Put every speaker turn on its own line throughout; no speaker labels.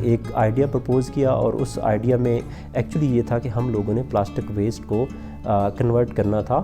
एक idea propose किया और उस आइडिया में एक्चुअली ये था कि हम लोगों ने प्लास्टिक वेस्ट को कन्वर्ट करना था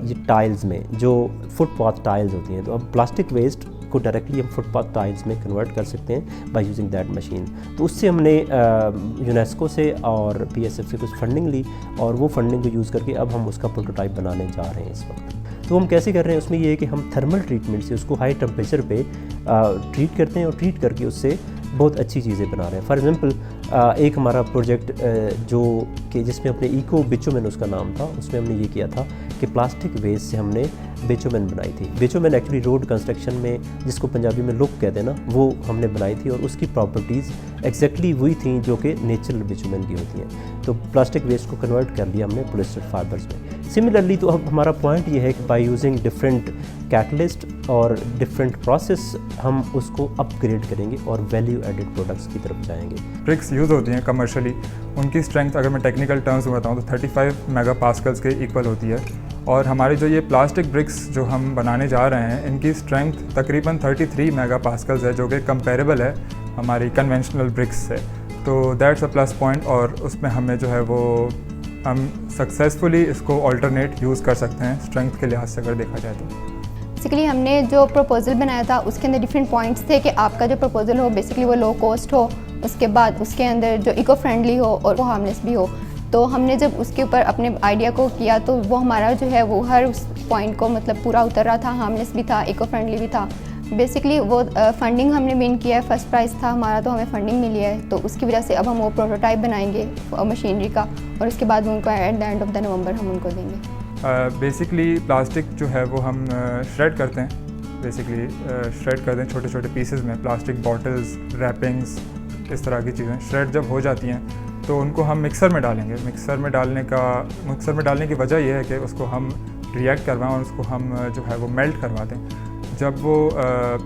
ये टाइल्स में, जो फुटपाथ टाइल्स होती हैं। तो अब प्लास्टिक वेस्ट को डायरेक्टली हम फुटपाथ टाइल्स में कन्वर्ट कर सकते हैं बाय यूजिंग दैट मशीन। तो उससे हमने यूनेस्को से और PSF से कुछ फंडिंग ली और वो फंडिंग को यूज़ करके अब हम उसका प्रोटोटाइप बनाने जा रहे हैं इस वक्त। तो हम कैसे कर रहे हैं, उसमें ये है कि हम थर्मल ट्रीटमेंट से उसको हाई टेम्परेचर पे ट्रीट करते हैं और ट्रीट करके उससे बहुत अच्छी चीज़ें बना रहे हैं। फॉर एग्ज़ाम्पल एक हमारा प्रोजेक्ट जो कि जिसमें अपने इको बिचुमेन उसका नाम था, उसमें हमने ये किया था कि प्लास्टिक वेस्ट से हमने बिचुमेन बनाई थी। बिचुमेन एक्चुअली रोड कंस्ट्रक्शन में जिसको पंजाबी में लुक कहते हैं ना, वो हमने बनाई थी और उसकी प्रॉपर्टीज़ एग्जैक्टली वही थी जो कि नेचुरल बिचुमेन की होती हैं। तो प्लास्टिक वेस्ट को कन्वर्ट कर लिया हमने पॉलिएस्टर फाइबर्स में। सिमिलरली तो अब हमारा पॉइंट ये है कि बाय यूजिंग डिफरेंट कैटलिस्ट और डिफरेंट प्रोसेस हम उसको अपग्रेड करेंगे और वैल्यू एडेड प्रोडक्ट्स की तरफ जाएंगे।
ब्रिक्स यूज़ होती हैं कमर्शियली, उनकी स्ट्रेंथ अगर मैं टेक्निकल टर्म्स में बताऊँ तो 35 मेगापास्कल्स के इक्वल होती है। और हमारे जो ये प्लास्टिक ब्रिक्स जो हम बनाने जा रहे हैं, इनकी स्ट्रेंथ तकरीबन 33 मेगापास्कल्स है, जो कि कंपेरेबल है हमारी कन्वेंशनल ब्रिक्स से। तो दैट्स अ प्लस पॉइंट, और उसमें हमें जो है वो हम सक्सेसफुली इसको ऑल्टरनेट यूज़ कर सकते हैं स्ट्रेंथ के लिहाज से अगर देखा जाए तो।
बेसिकली हमने जो प्रपोज़ल बनाया था उसके अंदर डिफरेंट पॉइंट्स थे कि आपका जो प्रपोज़ल हो बेसिकली वो लो कॉस्ट हो, उसके बाद उसके अंदर जो इको फ्रेंडली हो और वो हार्मलेस भी हो। तो हमने जब उसके ऊपर अपने आइडिया को किया तो वो हमारा जो है वो हर उस पॉइंट को मतलब पूरा उतर रहा था, हार्मलेस भी था, इको फ्रेंडली भी था। बेसिकली वो फंडिंग हमने विन किया है, फर्स्ट प्राइज़ था हमारा, तो हमें फंडिंग मिली है। तो उसकी वजह से अब हम वो प्रोटोटाइप बनाएंगे मशीनरी का और उसके बाद उनको at the end of the नवंबर हम उनको देंगे।
बेसिकली प्लास्टिक जो है वो हम श्रेड करते हैं, बेसिकली श्रेड करते हैं छोटे छोटे पीसेस में। प्लास्टिक बॉटल्स, रैपिंग्स, इस तरह की चीज़ें श्रेड जब हो जाती हैं तो उनको हम मिक्सर में डालेंगे। मिक्सर में डालने की वजह यह है कि उसको हम रिएक्ट करवाएं और उसको हम जो है वो मेल्ट करवा दें। जब वो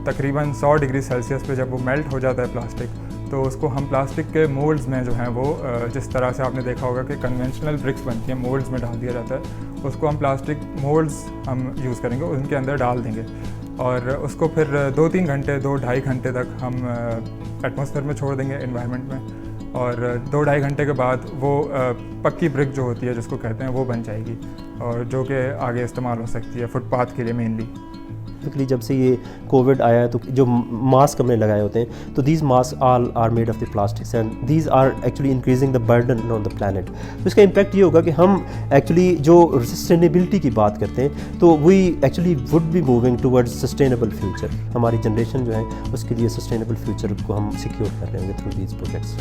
तकरीबन 100 डिग्री सेल्सियस पे जब वो मेल्ट हो जाता है प्लास्टिक, तो उसको हम प्लास्टिक के मोल्ड्स में जो है वो जिस तरह से आपने देखा होगा कि कन्वेंशनल ब्रिक्स बनती हैं, मोल्ड्स में डाल दिया जाता है, उसको हम प्लास्टिक मोल्ड्स हम यूज़ करेंगे, उनके अंदर डाल देंगे और उसको फिर 2-3 घंटे 2-2.5 घंटे तक हम एटमॉस्फेयर में छोड़ देंगे, एनवायरनमेंट में। और 2-2.5 घंटे के बाद वो पक्की ब्रिक जो होती है जिसको कहते हैं वो बन जाएगी और जो कि आगे इस्तेमाल हो सकती है फुटपाथ के लिए मेनली।
बेसिकली जब से ये कोविड आया है तो जो मास्क हमने लगाए होते हैं, तो these mask all are made of the plastics and these are actually increasing the burden on the planet. तो इसका इम्पैक्ट ये होगा कि हम एक्चुअली जो सस्टेनेबिलिटी की बात करते हैं तो we actually would be moving towards sustainable future. हमारी जनरेशन जो है उसके लिए सस्टेनेबल फ्यूचर को हम सिक्योर कर रहे होंगे थ्रू दीज प्रोजेक्ट्स।